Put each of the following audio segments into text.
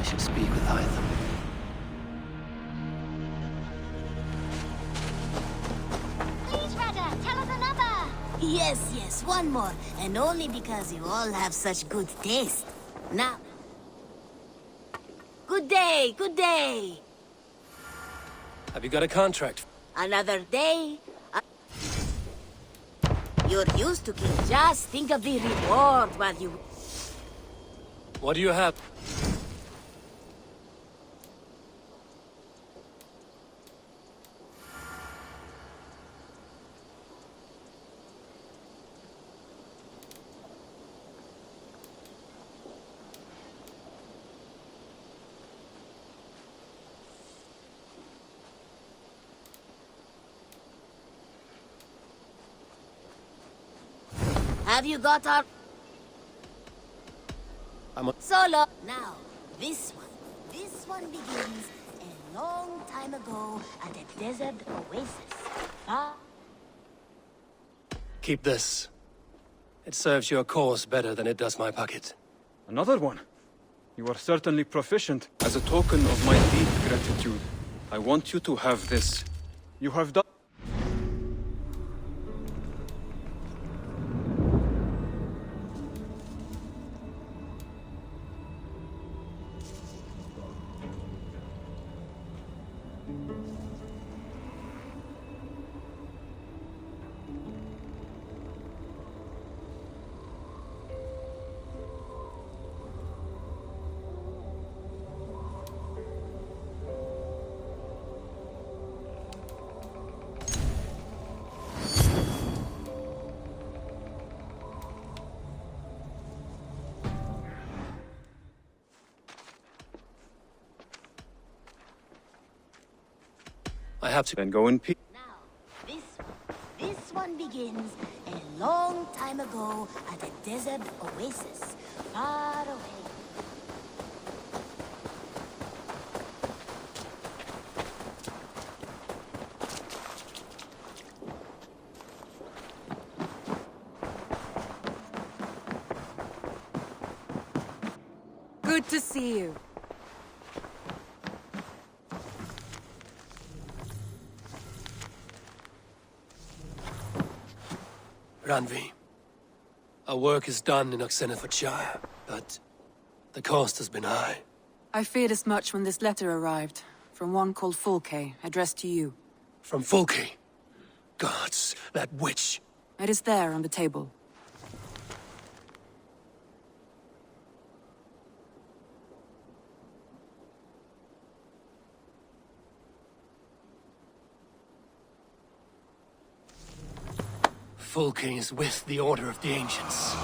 I should speak with Hytham. Please, Radha, tell us another! Yes, one more. And only because you all have such good taste. Now... Good day, good day! Have you got a contract? Another day. You're used to kill. Just think of the reward while you... What do you have? Have you got our... I'm a... Solo. Now, this one begins a long time ago at a desert oasis. Keep this. It serves your cause better than it does my pocket. Another one? You are certainly proficient. As a token of my deep gratitude, I want you to have this. You have done... I have to... Then go in peace. Now, this one begins a long time ago at a desert oasis, far away. Good to see you. Ranvi. Our work is done in Oxenfordshire, but the cost has been high. I feared as much when this letter arrived, from one called Fulke, addressed to you. From Fulke. Gods, that witch. It is there on the table. Fulke is with the Order of the Ancients.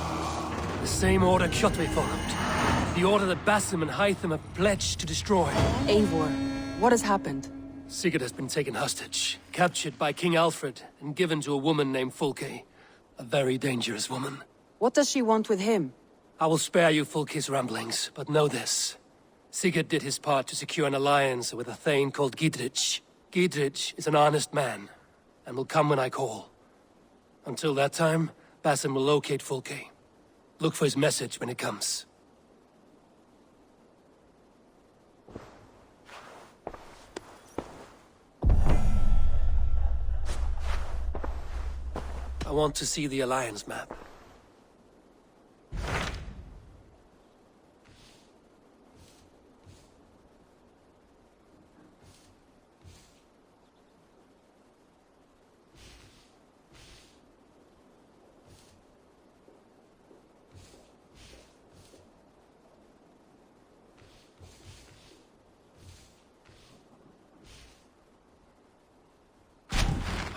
The same order Kjotve followed. The order that Basim and Hytham have pledged to destroy. Eivor, what has happened? Sigurd has been taken hostage, captured by King Alfred, and given to a woman named Fulke. A very dangerous woman. What does she want with him? I will spare you Fulke's ramblings, but know this. Sigurd did his part to secure an alliance with a thane called Gidrich. Gidrich is an honest man, and will come when I call. Until that time, Basim will locate Fulke. Look for his message when it comes. I want to see the Alliance map.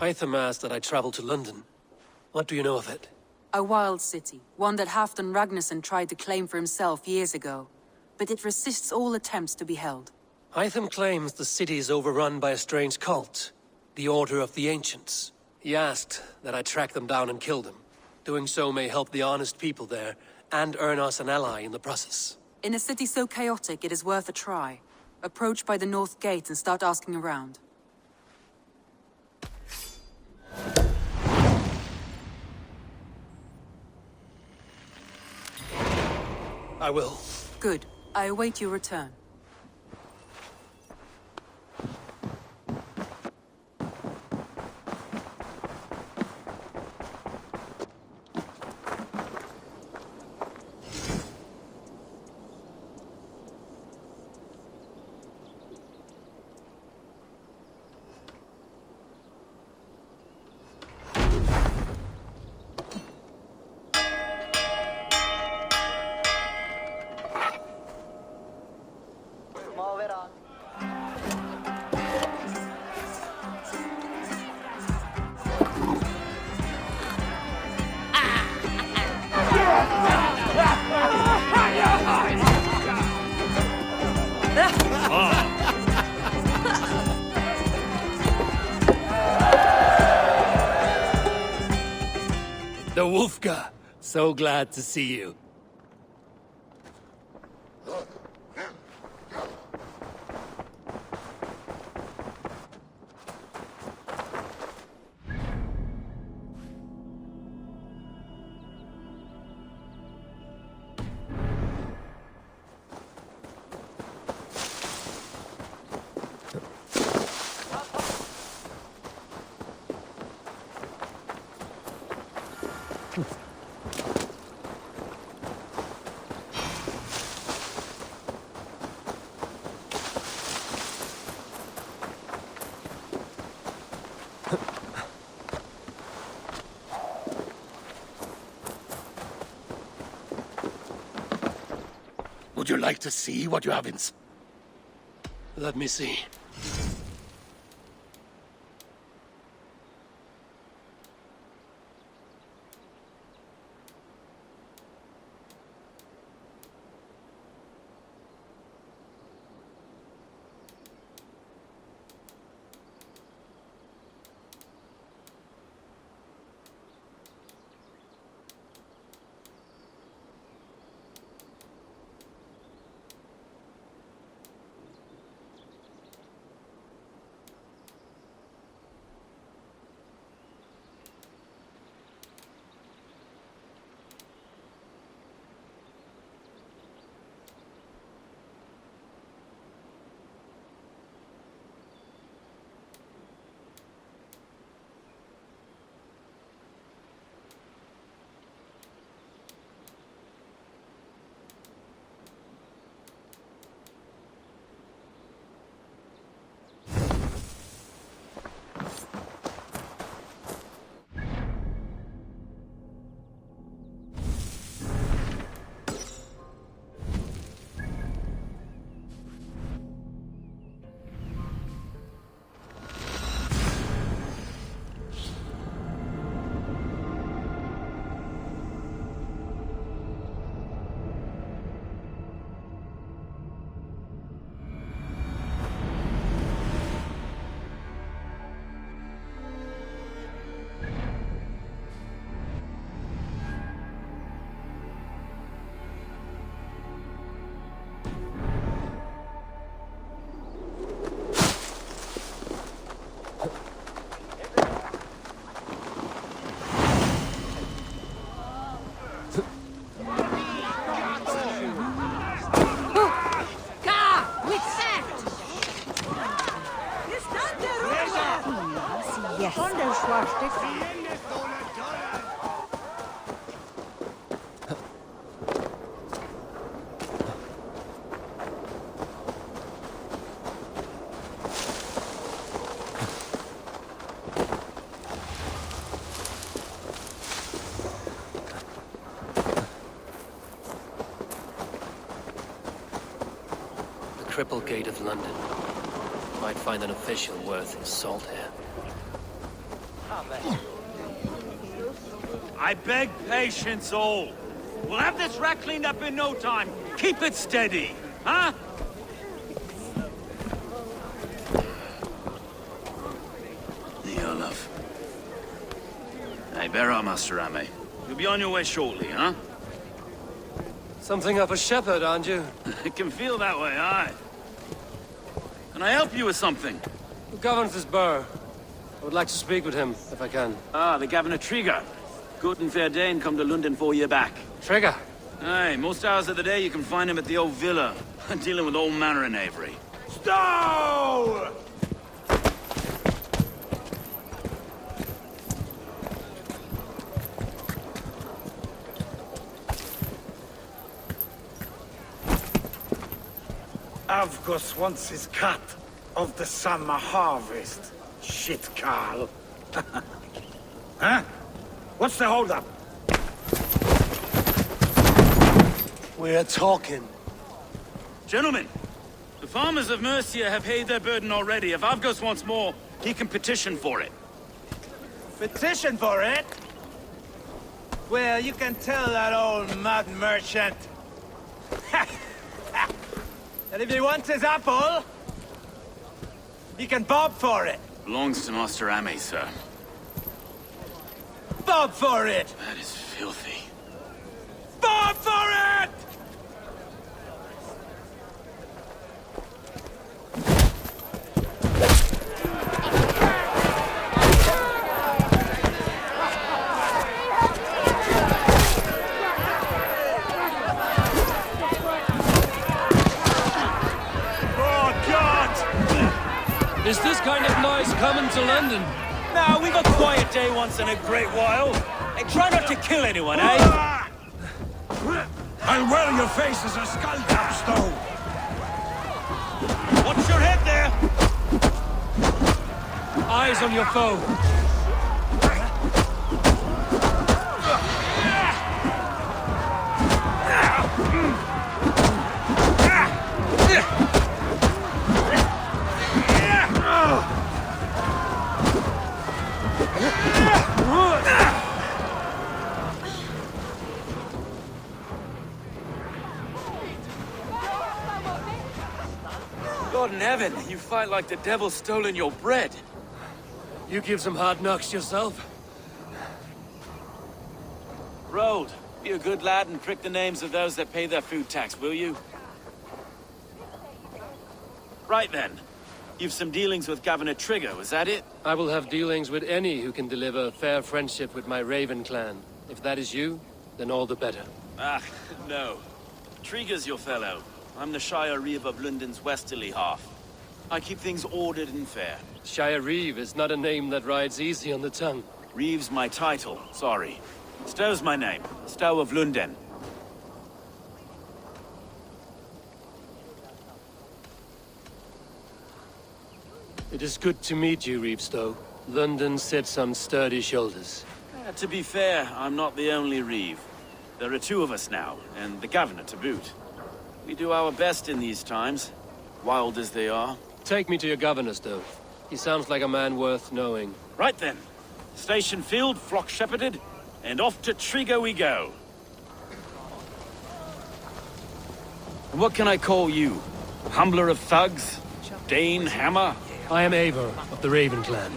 Hytham asked that I travel to London. What do you know of it? A wild city, one that Halfdan Ragnarsson tried to claim for himself years ago. But it resists all attempts to be held. Hytham claims the city is overrun by a strange cult, the Order of the Ancients. He asked that I track them down and kill them. Doing so may help the honest people there, and earn us an ally in the process. In a city so chaotic, it is worth a try. Approach by the North Gate and start asking around. I will. Good. I await your return. The Wolfka. So glad to see you. Would you like to see what you have in... Let me see. Cripple Gate of London. Might find an official worth his salt here. I beg patience, all. We'll have this wreck cleaned up in no time. Keep it steady, huh? Here, love. Hey, bear up, Master Ame. You'll be on your way shortly, huh? Something of a shepherd, aren't you? It can feel that way, aye. Can I help you with something? Who governs this burr? I would like to speak with him, if I can. Ah, the Governor Trigger. Good and fair Dane come to London 4 year back. Trigger! Aye, most hours of the day you can find him at the old villa, dealing with all manner in Avery. Stow! Avgos wants his cut of the summer harvest. Shit, Carl. Huh? What's the holdup? We're talking. Gentlemen, the farmers of Mercia have paid their burden already. If Avgos wants more, he can petition for it. Petition for it? Well, you can tell that old mud merchant. And if he wants his apple, he can bob for it. Belongs to Master Ame, sir. Bob for it! That is filthy. Bob for it! Is this kind of noise coming to London? Now, we've a quiet day once in a great while. And try not to kill anyone, eh? I'll wear your face as a skull capstone. Watch your head there! Eyes on your foe. God in heaven, you fight like the devil's stolen your bread. You give some hard knocks yourself. Road, be a good lad and prick the names of those that pay their food tax, will you? Right then. You've some dealings with Governor Trigger, was that it? I will have dealings with any who can deliver fair friendship with my Raven clan. If that is you, then all the better. Ah, no. Trigger's your fellow. I'm the Shire Reeve of London's westerly half. I keep things ordered and fair. Shire Reeve is not a name that rides easy on the tongue. Reeve's my title, sorry. Stow's my name. Stow of London. It is good to meet you, Reevestow. London sits on sturdy shoulders. To be fair, I'm not the only Reeve. There are two of us now, and the Governor to boot. We do our best in these times, wild as they are. Take me to your governor, Stow. He sounds like a man worth knowing. Right then. Station filled, flock shepherded, and off to Trigger we go. And what can I call you? Humbler of thugs? Dane Hammer? I am Eivor of the Raven clan.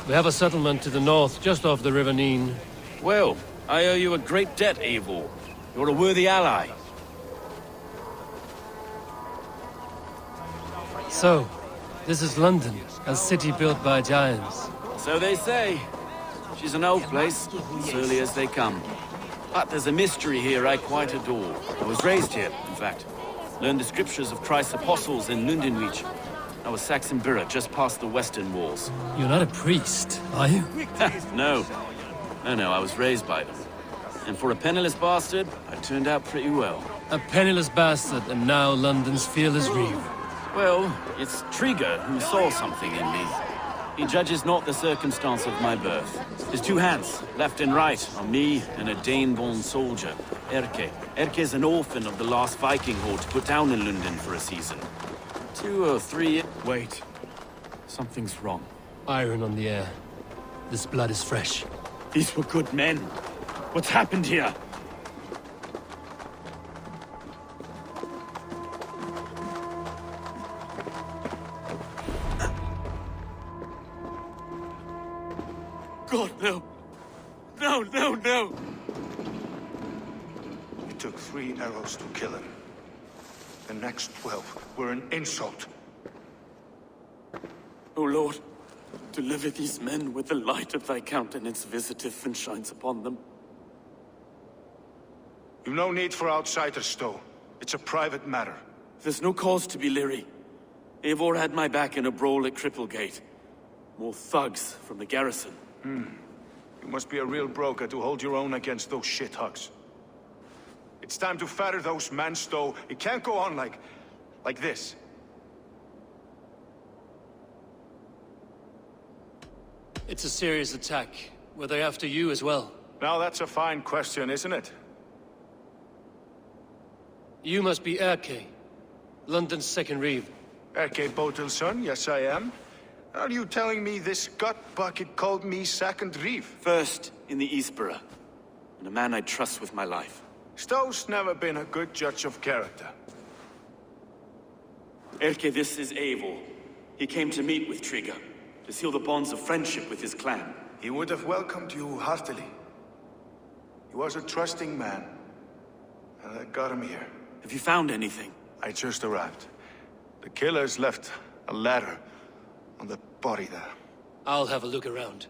We have a settlement to the north, just off the River Neen. Well, I owe you a great debt, Eivor. You're a worthy ally. So, this is London, a city built by giants. So they say. She's an old place, as early as they come. But there's a mystery here I quite adore. I was raised here, in fact. Learned the scriptures of Christ's apostles in Lundenreach. I was Saxon Borough, just past the western walls. You're not a priest, are you? No. No, I was raised by them. And for a penniless bastard, I turned out pretty well. A penniless bastard, and now London's fearless Reeve. Well, it's Trigger who saw something in me. He judges not the circumstance of my birth. His two hands, left and right, on me and a Dane-born soldier, Erke. Erke's an orphan of the last Viking horde put down in London for a season. 2 or 3... Wait. Something's wrong. Iron on the air. This blood is fresh. These were good men. What's happened here? God, no. No. It took 3 arrows to kill him. The next 12 were an insult. O Lord, deliver these men with the light of thy countenance visiteth and shines upon them. You've no need for outsiders, Stow. It's a private matter. There's no cause to be leery. Eivor had my back in a brawl at Cripplegate. More thugs from the garrison. You must be a real broker to hold your own against those shithugs. It's time to fetter those men, Stow. It can't go on like this. It's a serious attack. Were they after you as well? Now that's a fine question, isn't it? You must be Erke, London's second Reeve. Erke Botelson, yes I am. Are you telling me this gut bucket called me second Reeve? First in the Eastborough, and a man I trust with my life. Stow's never been a good judge of character. Erke, this is Eivor. He came to meet with Trigger, to seal the bonds of friendship with his clan. He would have welcomed you heartily. He was a trusting man, and I got him here. Have you found anything? I just arrived. The killers left a ladder on the body there. I'll have a look around.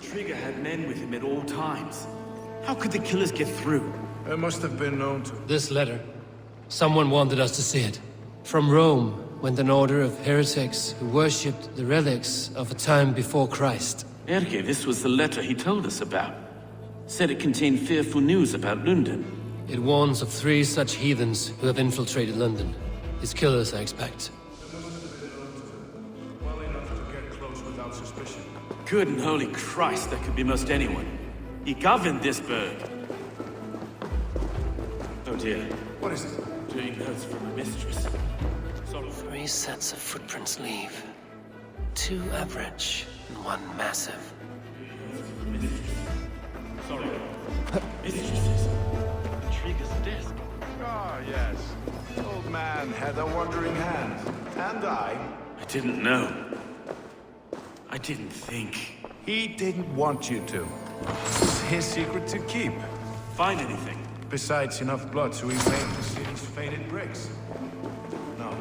Trigger had men with him at all times. How could the killers get through? There must have been known to... This letter. Someone wanted us to see it. From Rome went an order of heretics who worshipped the relics of a time before Christ. Erke, this was the letter he told us about. Said it contained fearful news about London. It warns of 3 such heathens who have infiltrated London. His killers, I expect. Well enough to get close without suspicion. Good and holy Christ, that could be most anyone. He governed this burg. Oh dear. What is it? Doing notes from a mistress. Sorry. 3 sets of footprints leave. 2 average and 1 massive. Sorry. Mistresses. Trigger's desk. Ah, yes. The old man had a wandering hand. And I didn't know. I didn't think. He didn't want you to. This is his secret to keep. Find anything? Besides enough blood to remain the city's faded bricks. No.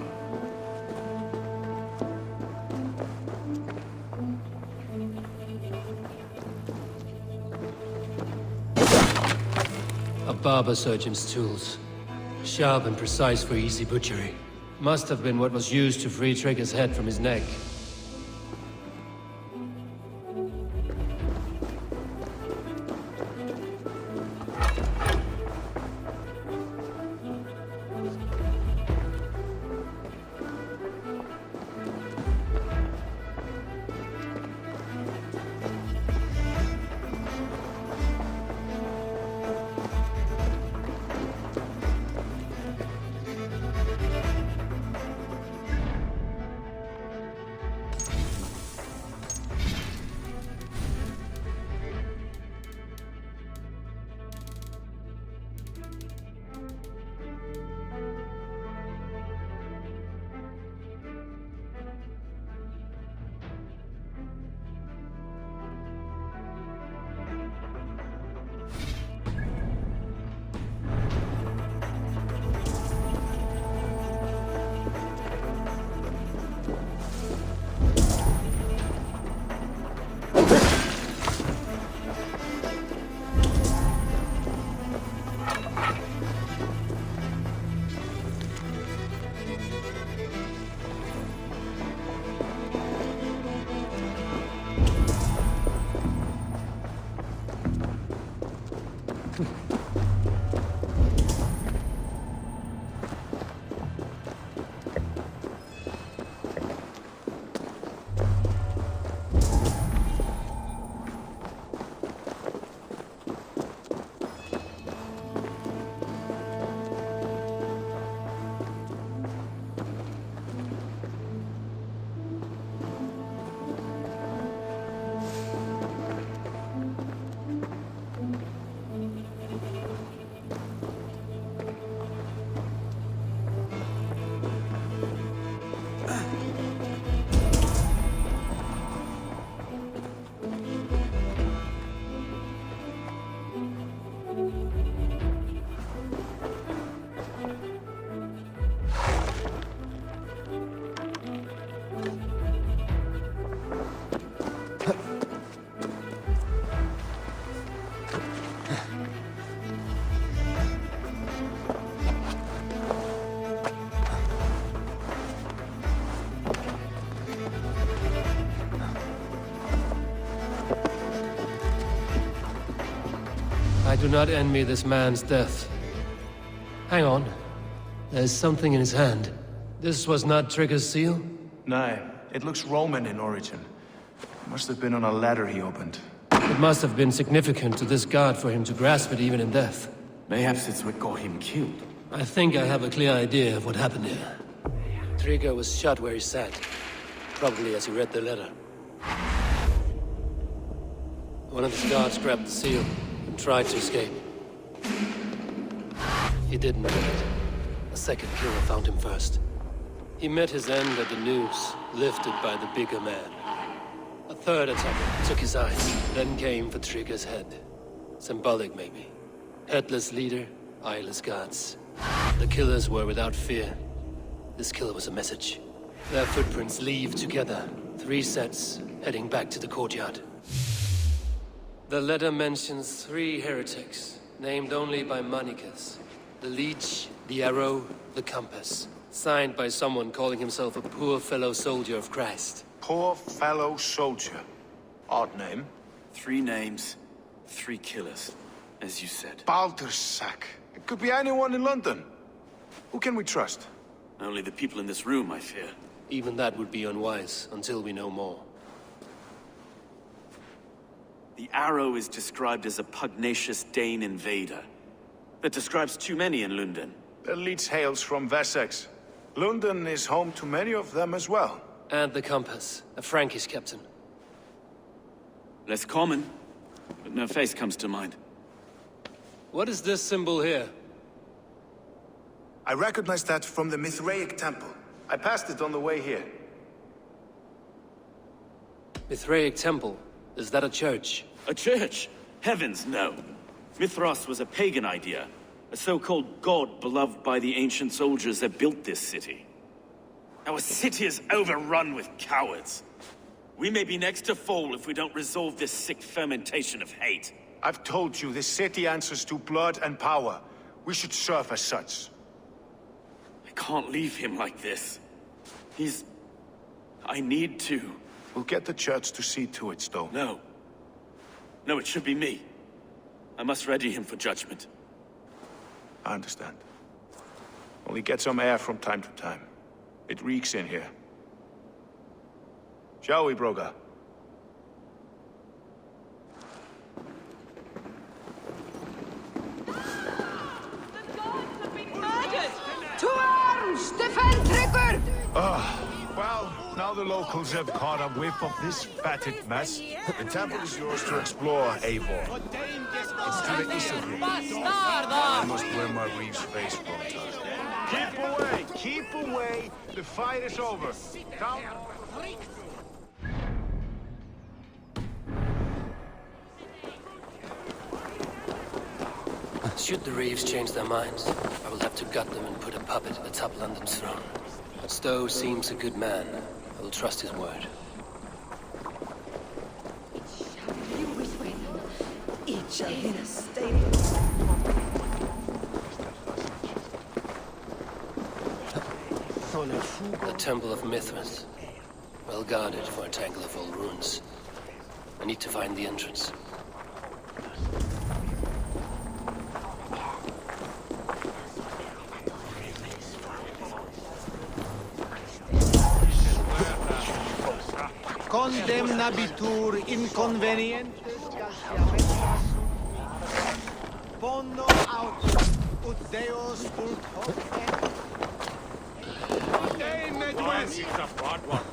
A barber surgeon's tools. Sharp and precise for easy butchery. Must have been what was used to free Trigger's head from his neck. I do not envy this man's death. Hang on. There's something in his hand. This was not Trigger's seal? No, it looks Roman in origin. Must have been on a ladder he opened. It must have been significant to this god for him to grasp it even in death. Mayhaps it's what got him killed. I think I have a clear idea of what happened here. Trigger was shot where he sat. Probably as he read the letter. One of his guards grabbed the seal and tried to escape. He didn't do it. A second killer found him first. He met his end at the noose, lifted by the bigger man. A third attacker took his eyes, then came for Trigger's head. Symbolic, maybe. Headless leader, eyeless guards. The killers were without fear. This kill was a message. Their footprints leave together. 3 sets, heading back to the courtyard. The letter mentions 3 heretics, named only by Manicus. The Leech, the Arrow, the Compass. Signed by someone calling himself a poor fellow soldier of Christ. Poor fellow soldier. Odd name. 3 names, 3 killers, as you said. Baldersack. It could be anyone in London. Who can we trust? Only the people in this room, I fear. Even that would be unwise, until we know more. The Arrow is described as a pugnacious Dane invader. That describes too many in London. The Leech hails from Wessex. London is home to many of them as well. And the Compass, a Frankish captain. Less common, but no face comes to mind. What is this symbol here? I recognize that from the Mithraic temple. I passed it on the way here. Mithraic temple? Is that a church? A church? Heavens, no. Mithras was a pagan idea. A so-called god beloved by the ancient soldiers that built this city. Our city is overrun with cowards. We may be next to fall if we don't resolve this sick fermentation of hate. I've told you, this city answers to blood and power. We should serve as such. I can't leave him like this. I need to. We'll get the church to see to it, Stone. No. No, it should be me. I must ready him for judgment. I understand. Only get some air from time to time. It reeks in here. Shall we, Broga? To arms! Defend Trigger! Well, now the locals have caught a whiff of this fatted mess. The temple is yours to explore, Eivor. It's to the east of you. I must wear my Reeve's face for a time. Keep away! Keep away! The fight is over. Down. Should the Reeves change their minds, I will have to gut them and put a puppet atop London's throne. But Stowe seems a good man. I will trust his word. It shall be a state. The Temple of Mithras. Well guarded for a tangle of old ruins. I need to find the entrance. Condemnabitur inconvenientes Pono aut ut Deus vult hoc It's a broad one.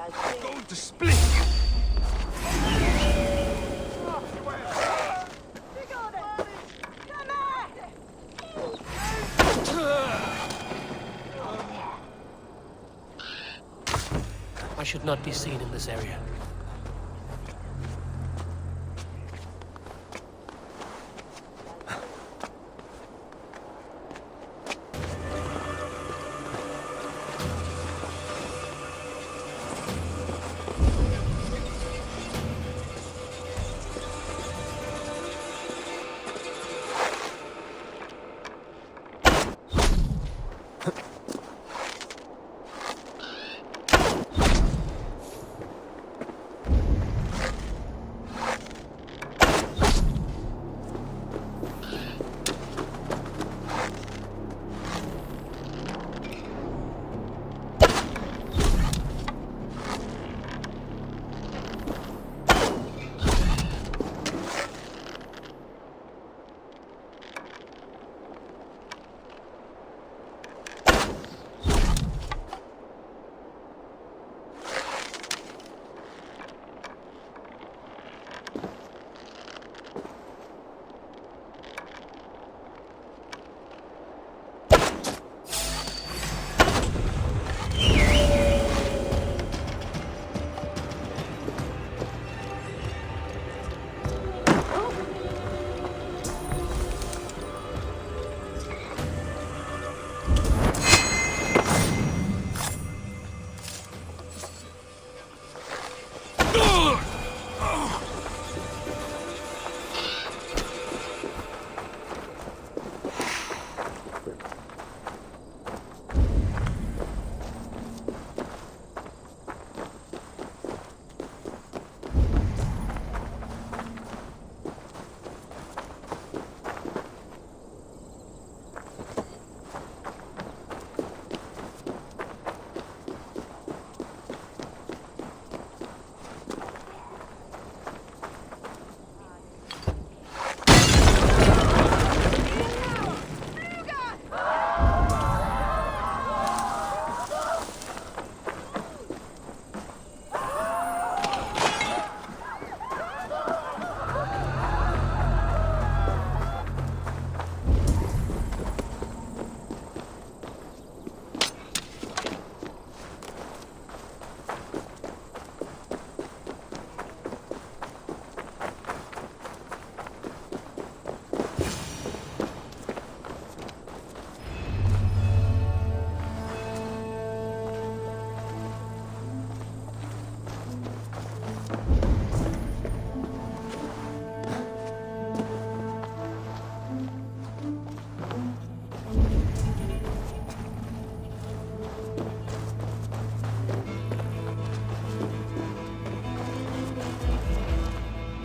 I'm going to split you! I should not be seen in this area.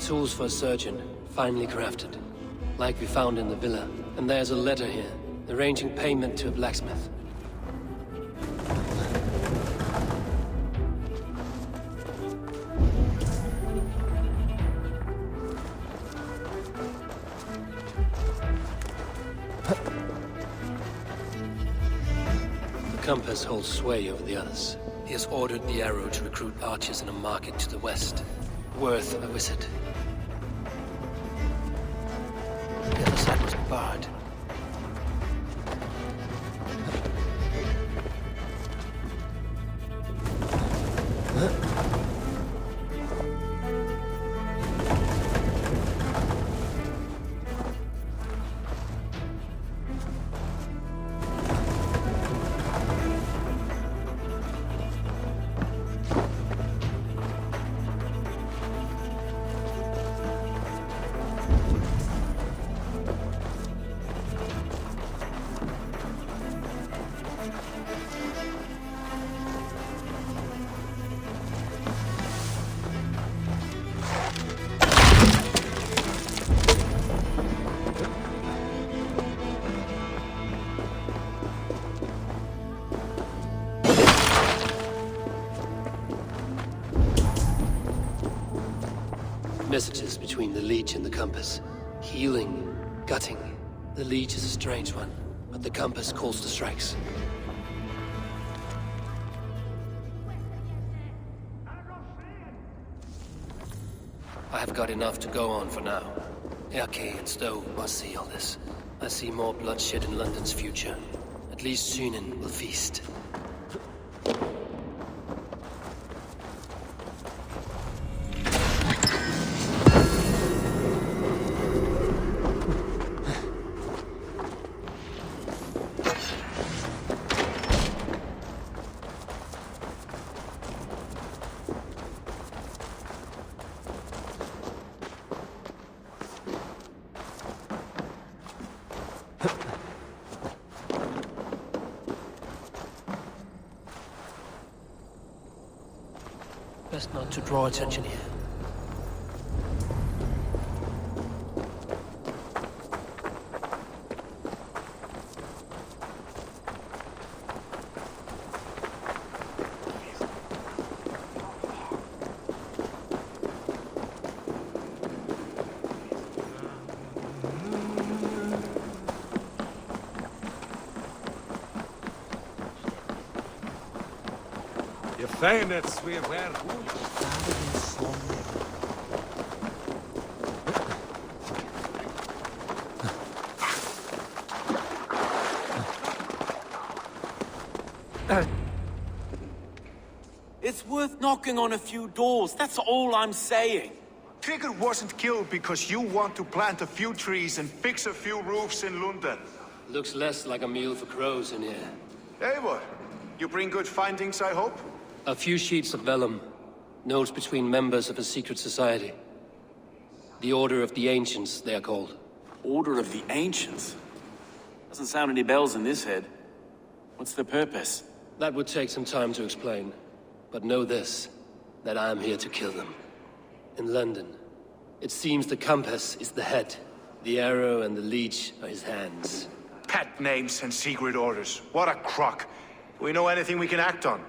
tools for a surgeon, finely crafted. Like we found in the villa. And there's a letter here, arranging payment to a blacksmith. The compass holds sway over the others. He has ordered the arrow to recruit archers in a market to the west. Worth a visit. The other side was barred. Messages between the leech and the compass. Healing, gutting. The leech is a strange one, but the compass calls the strikes. I have got enough to go on for now. Erke and Stowe must see all this. I see more bloodshed in London's future. At least Sunan will feast. Best not to draw attention here. Bayonets, we were. It's worth knocking on a few doors, that's all I'm saying. Trigger wasn't killed because you want to plant a few trees and fix a few roofs in London. Looks less like a meal for crows in here. Eivor, you bring good findings, I hope? A few sheets of vellum. Notes between members of a secret society. The Order of the Ancients, they are called. Order of the Ancients? Doesn't sound any bells in this head. What's the purpose? That would take some time to explain. But know this, that I am here to kill them. In London, it seems the compass is the head. The arrow and the leech are his hands. Pet names and secret orders. What a crock. Do we know anything we can act on?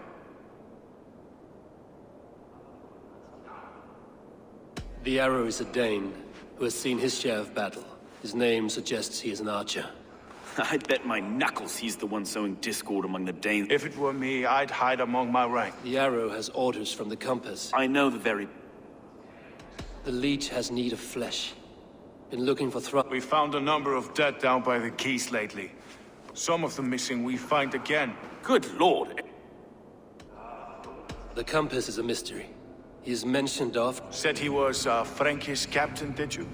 The arrow is a Dane, who has seen his share of battle. His name suggests he is an archer. I'd bet my knuckles he's the one sowing discord among the Danes. If it were me, I'd hide among my rank. The arrow has orders from the compass. I know the very... The leech has need of flesh. Been looking for We found a number of dead down by the quays lately. Some of them missing we find again. Good lord! The compass is a mystery. He is mentioned often. Said he was a Frankish captain, did you?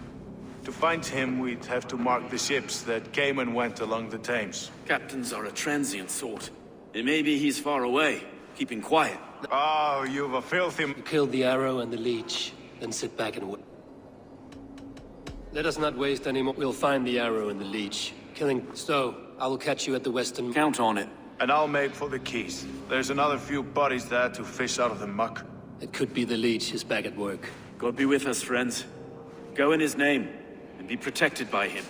To find him, we'd have to mark the ships that came and went along the Thames. Captains are a transient sort. It may be he's far away, keeping quiet. Oh, you've a filthy... You killed the arrow and the leech, then sit back and wait. Let us not waste any more. We'll find the arrow and the leech. Killing Stowe, I will catch you at the western... Count on it. And I'll make for the quays. There's another few bodies there to fish out of the muck. It could be the leech is back at work. God be with us, friends. Go in his name, and be protected by him.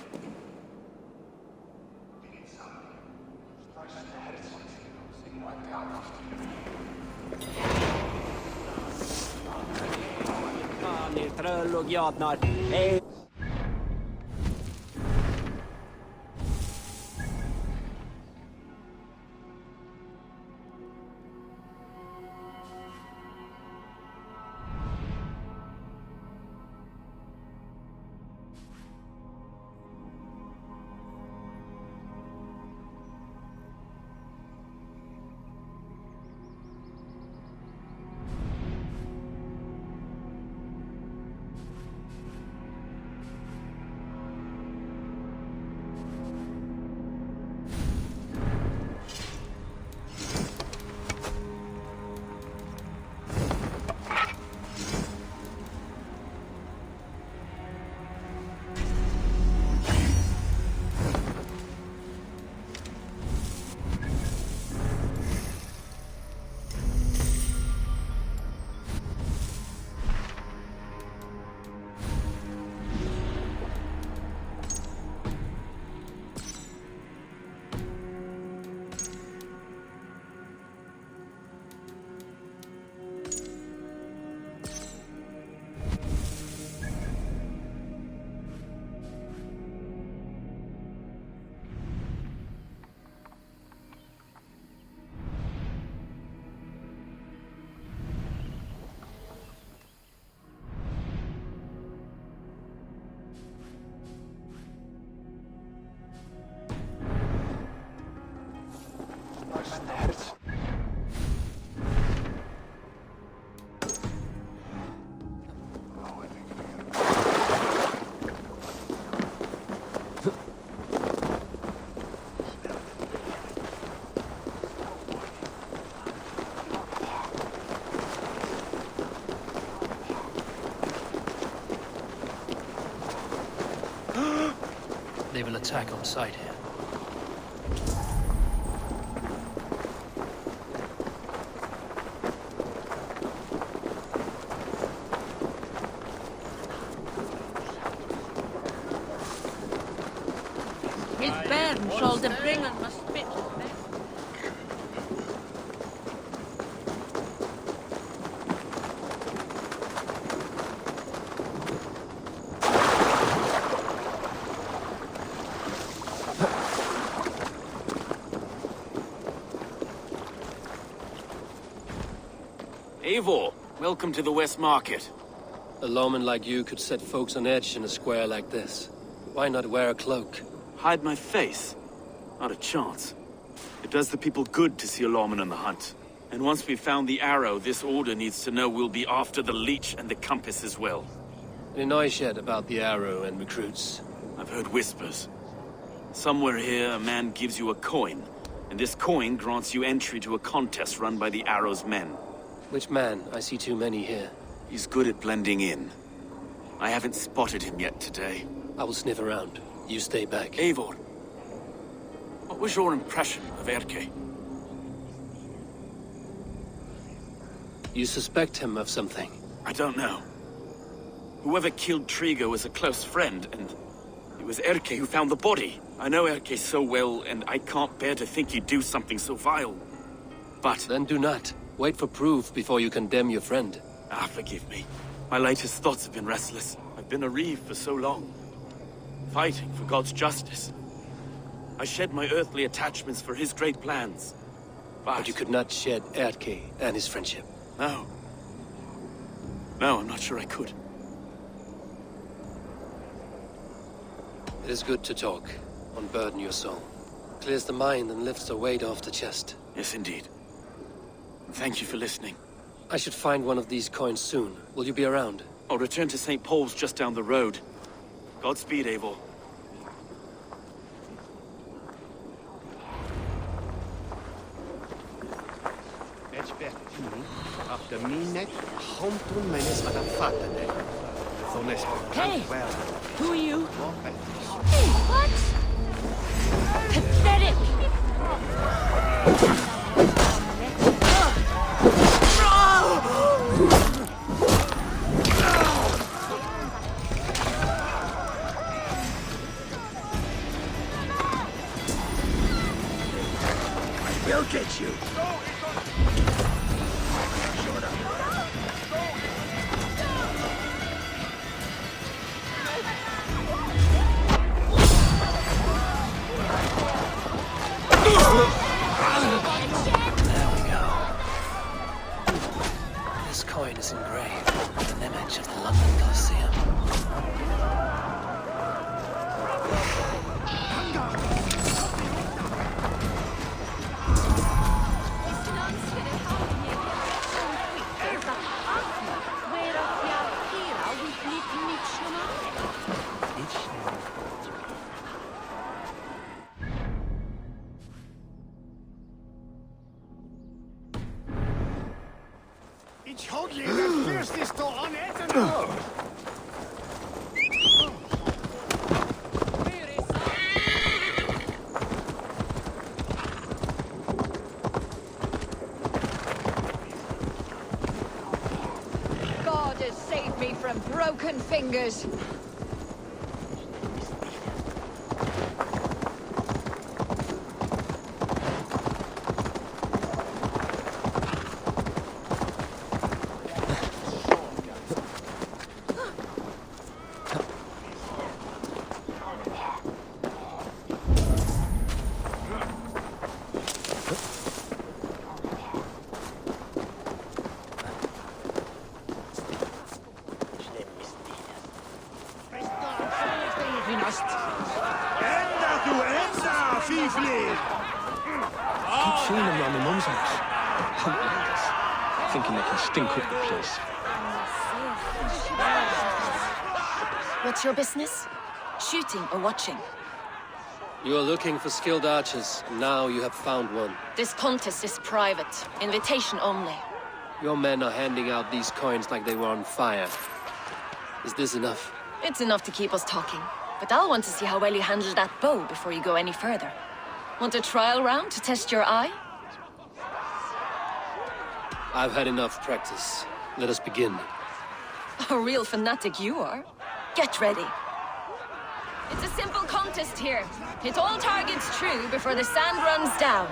They will attack on sight here. His bairn shall the bringer must spit. Eivor, welcome to the West Market. A lawman like you could set folks on edge in a square like this. Why not wear a cloak? Hide my face? Not a chance. It does the people good to see a lawman on the hunt. And once we've found the arrow, this order needs to know we'll be after the leech and the compass as well. Any noise yet about the arrow and recruits? I've heard whispers. Somewhere here, a man gives you a coin, and this coin grants you entry to a contest run by the arrow's men. Which man? I see too many here. He's good at blending in. I haven't spotted him yet today. I will sniff around. You stay back. Eivor, what was your impression of Erke? You suspect him of something? I don't know. Whoever killed Trigo was a close friend, and it was Erke who found the body. I know Erke so well, and I can't bear to think he'd do something so vile. But... Then do not. Wait for proof before you condemn your friend. Ah, forgive me. My latest thoughts have been restless. I've been a reeve for so long. Fighting for God's justice. I shed my earthly attachments for his great plans. But you could not shed Erke and his friendship. No. No, I'm not sure I could. It is good to talk. Unburden your soul. Clears the mind and lifts the weight off the chest. Yes, indeed. Thank you for listening. I should find one of these coins soon. Will you be around? I'll return to St. Paul's just down the road. Godspeed, Eivor. Hey! Who are you? Hey, what? Pathetic! coin is engraved with an image of the London Coliseum. Ich hodli den fyrstiste on etten. God has saved me from broken fingers. Keep seeing them around my mum's house. Hopeless. Thinking they can stink up the place. What's your business? Shooting or watching? You are looking for skilled archers, and now you have found one. This contest is private. Invitation only. Your men are handing out these coins like they were on fire. Is this enough? It's enough to keep us talking. But I'll want to see how well you handle that bow before you go any further. Want a trial round to test your eye? I've had enough practice. Let us begin. A real fanatic you are. Get ready. It's a simple contest here. Hit all targets true before the sand runs down.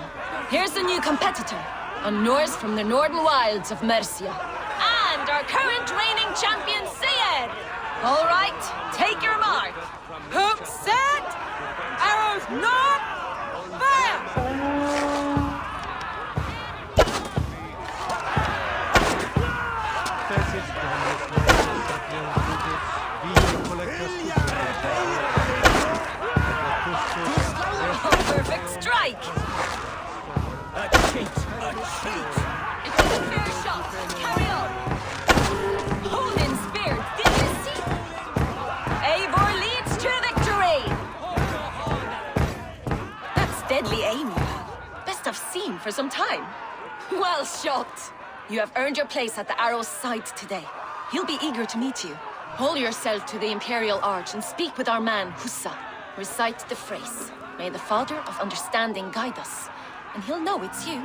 Here's the new competitor, a Norse from the northern wilds of Mercia. And our current reigning champion, Seed! All right, take your mark. Hook set! Arrows not! Fire! Perfect strike! A cheat! A cheat! It was a fair shot. Carry on. Hold in spear. Did you see? Eivor leads to victory! That's deadly aim you have. Best I've seen for some time. Well shot. You have earned your place at the arrow's side today. He'll be eager to meet you. Hold yourself to the Imperial Arch and speak with our man, Hussa. Recite the phrase. May the Father of Understanding guide us. And he'll know it's you.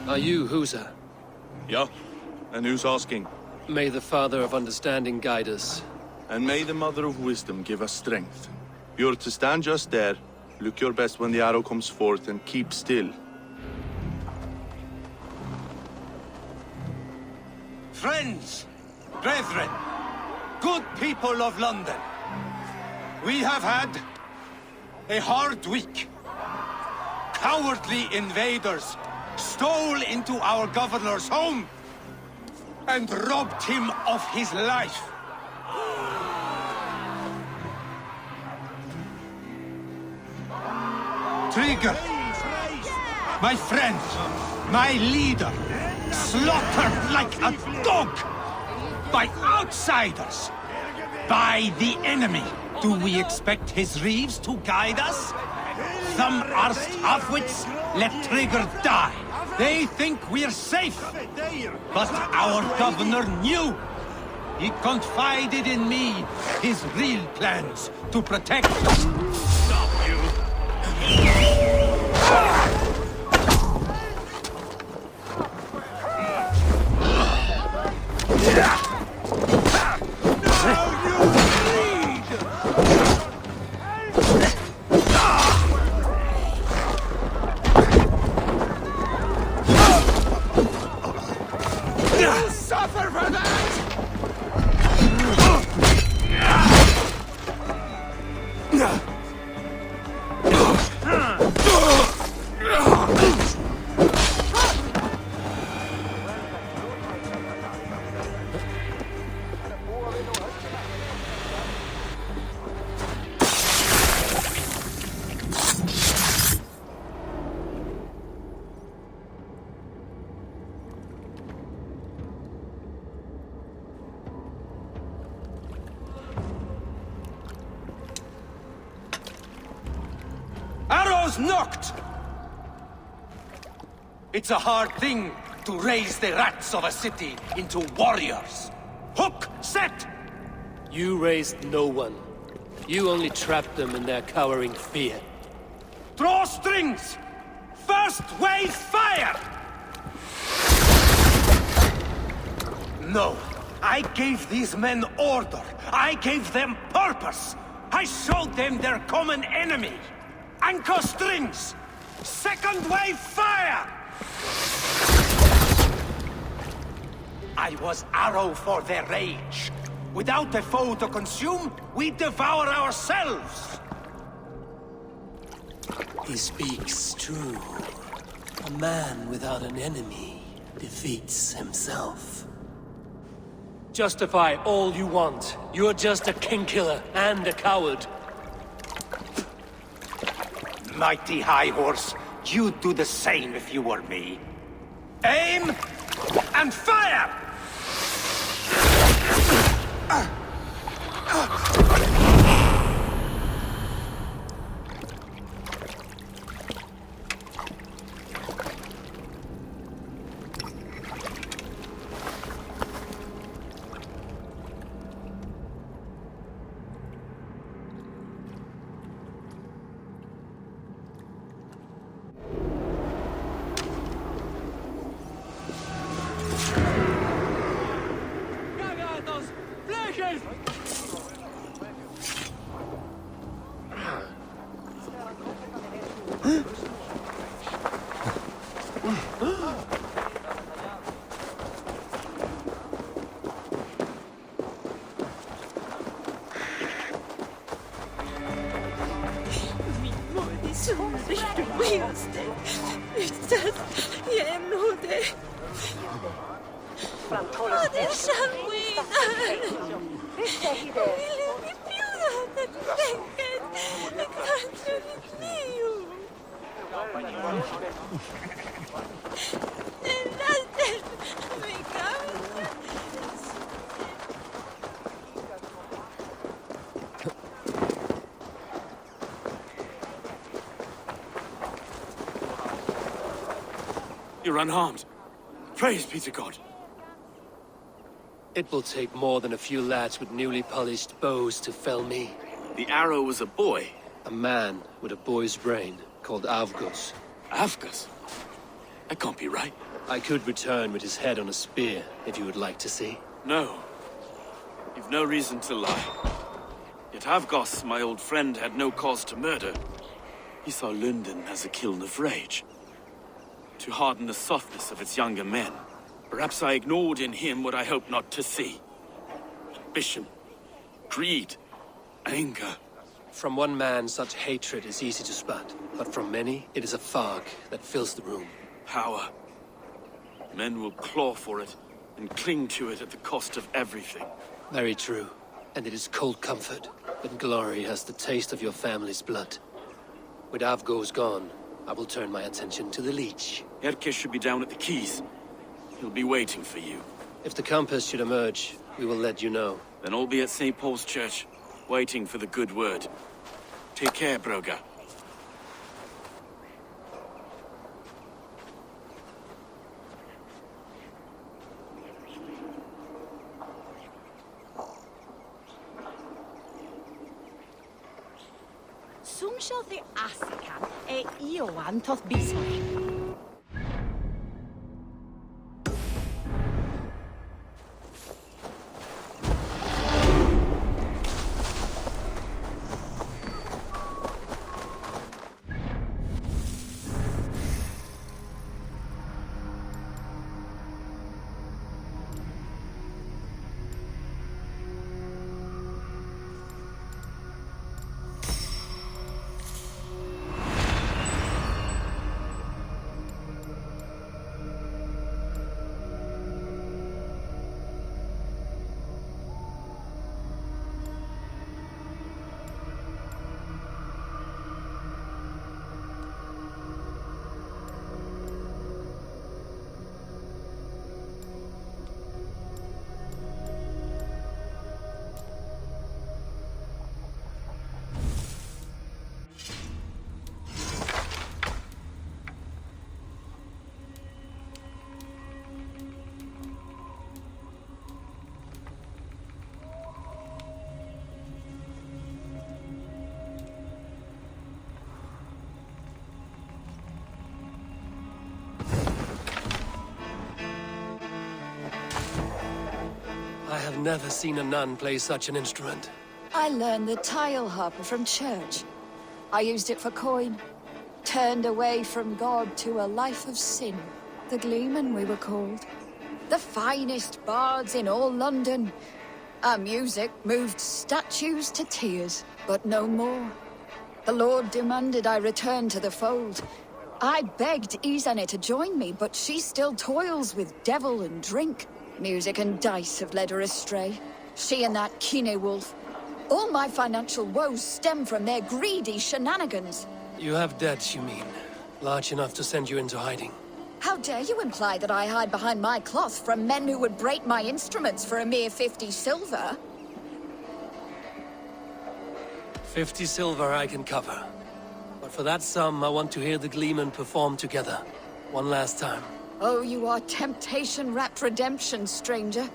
Are you Husa? Yeah? And who's asking? May the Father of Understanding guide us. And may the Mother of Wisdom give us strength. You're to stand just there, look your best when the arrow comes forth, and keep still. Friends, brethren, good people of London, we have had a hard week. Cowardly invaders stole into our governor's home and robbed him of his life. Trigger, my friend, my leader, slaughtered like a dog by outsiders, by the enemy. Do we expect his reeves to guide us? Some arst halfwits let Trigger die. They think we're safe. But our governor knew. He confided in me his real plans to protect... Stop you! Suffer for that! Arrows knocked! It's a hard thing to raise the rats of a city into warriors. Hook, set! You raised no one. You only trapped them in their cowering fear. Draw strings! First wave fire! No, I gave these men order. I gave them purpose. I showed them their common enemy. Anchor strings! Second wave fire! I was arrow for their rage. Without a foe to consume, we devour ourselves! He speaks true. A man without an enemy defeats himself. Justify all you want. You're just a king-killer and a coward. Mighty High Horse, you'd do the same if you were me. Aim and fire! You're unharmed. Praise be to God. It will take more than a few lads with newly polished bows to fell me. The arrow was a boy. A man with a boy's brain, called Avgos. Avgus? That can't be right. I could return with his head on a spear, if you would like to see. No. You've no reason to lie. Yet Avgos, my old friend, had no cause to murder. He saw London as a kiln of rage. To harden the softness of its younger men. Perhaps I ignored in him what I hoped not to see. Ambition, greed, anger. From one man, such hatred is easy to spot, but from many, it is a fog that fills the room. Power. Men will claw for it, and cling to it at the cost of everything. Very true. And it is cold comfort, when glory has the taste of your family's blood. With Avgos gone, I will turn my attention to the Leech. Erke should be down at the quays. He'll be waiting for you. If the compass should emerge, we will let you know. Then I'll be at St. Paul's Church, waiting for the good word. Take care, Broga. shall the asican ioan toth bismar. I have never seen a nun play such an instrument. I learned the tile harper from church. I used it for coin. Turned away from God to a life of sin. The Gleeman, we were called. The finest bards in all London. Our music moved statues to tears, but no more. The Lord demanded I return to the fold. I begged Izane to join me, but she still toils with devil and drink. Music and dice have led her astray. She and that Kine wolf. All my financial woes stem from their greedy shenanigans. You have debts, you mean? Large enough to send you into hiding. How dare you imply that I hide behind my cloth from men who would break my instruments for a mere 50 silver? 50 silver I can cover. But for that sum, I want to hear the Gleeman perform together. One last time. Oh, you are temptation-wrapped redemption, stranger.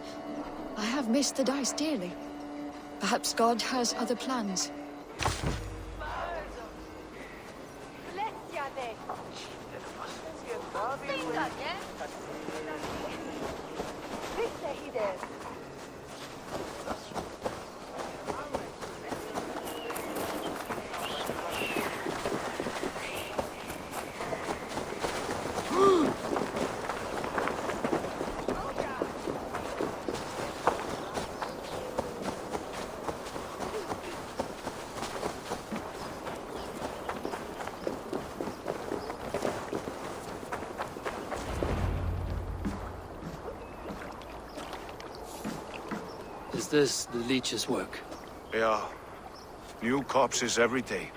I have missed the dice dearly. Perhaps God has other plans. Is this the leech's work? Yeah. New corpses every day.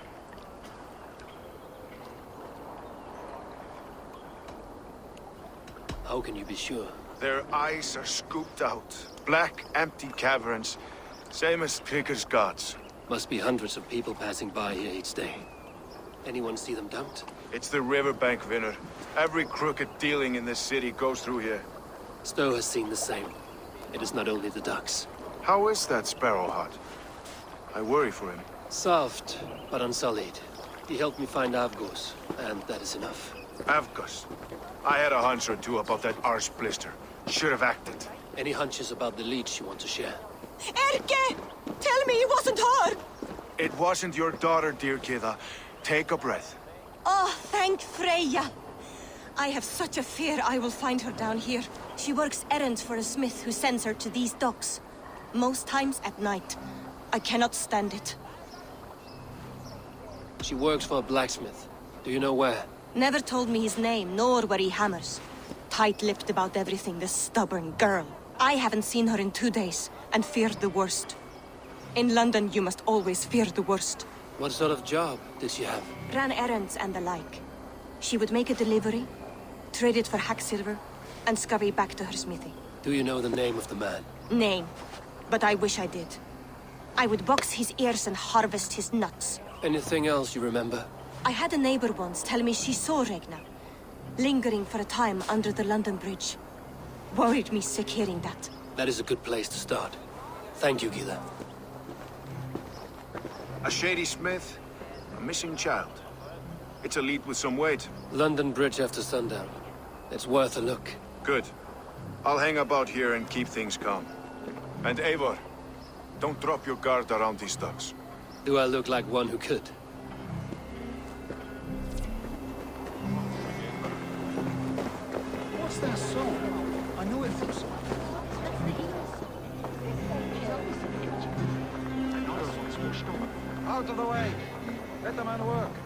How can you be sure? Their eyes are scooped out. Black, empty caverns. Same as Trigger's gods. Must be hundreds of people passing by here each day. Anyone see them dumped? It's the riverbank, Vinner. Every crooked dealing in this city goes through here. Stowe has seen the same. It is not only the ducks. How is that Sparrow Hut? I worry for him. Soft, but unsullied. He helped me find Avgos, and that is enough. Avgos? I had a hunch or two about that arse blister. Should have acted. Any hunches about the leech you want to share? Erke! Tell me it wasn't her! It wasn't your daughter, dear Kida. Take a breath. Oh, thank Freya. I have such a fear I will find her down here. She works errands for a smith who sends her to these docks. Most times at night. I cannot stand it. She works for a blacksmith. Do you know where? Never told me his name, nor where he hammers. Tight-lipped about everything, the stubborn girl. I haven't seen her in 2 days, and feared the worst. In London, you must always fear the worst. What sort of job did she have? Ran errands and the like. She would make a delivery, trade it for hack silver, and scurry back to her smithy. Do you know the name of the man? Name. But I wish I did. I would box his ears and harvest his nuts. Anything else you remember? I had a neighbor once tell me she saw Regna, lingering for a time under the London Bridge. Worried me sick hearing that. That is a good place to start. Thank you, Gila. A shady smith? A missing child. It's a lead with some weight. London Bridge after sundown. It's worth a look. Good. I'll hang about here and keep things calm. And Eivor, don't drop your guard around these ducks. Do I look like one who could? What's that song? I know it from somewhere. Out of the way! Let the man work!